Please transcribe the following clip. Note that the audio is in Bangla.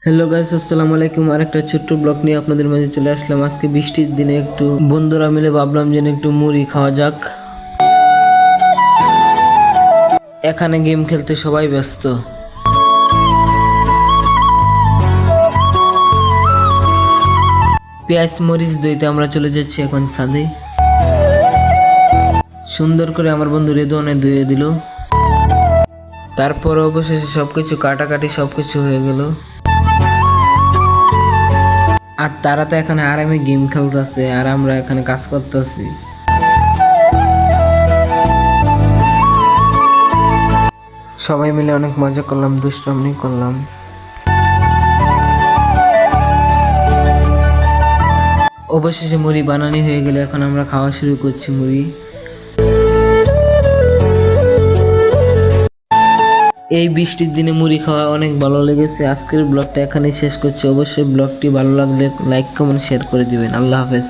হ্যালো গাইস, আসসালামু আলাইকুম। আরেকটা ছোট্ট ব্লগ নিয়ে আপনাদের মাঝে চলে আসলাম। আজকে বৃষ্টির দিনে একটু বন্ধুরা মিলে ভাবলাম যেন একটু মুড়ি খাওয়া যাক। এখানে গেম খেলতে সবাই ব্যস্ত। পেঁয়াজ মরিচ দইতে আমরা চলে যাচ্ছি এখন ছাদে। সুন্দর করে আমার বন্ধু রেদওয়ানে ধুয়ে দিল। তারপর অবশেষে সবকিছু কাটাকাটি সবকিছু হয়ে গেল। আর তারা তো এখানে আরামে গেম খেলতেছে আর আমরা এখানে কাজ করতেছি। সবাই মিলে অনেক মজা করলাম, দুষ্টামি করলাম। অবশেষে মুড়ি বানানি হয়ে গেলে এখন আমরা খাওয়া শুরু করছি মুড়ি। এই বৃষ্টির দিনে মুড়ি খাওয়া অনেক ভালো লেগেছে। আজকের ব্লগটা এখানেই শেষ করছি। অবশ্যই ব্লগটি ভালো লাগলে লাইক কমেন্ট শেয়ার করে দিবেন। আল্লাহ হাফেজ।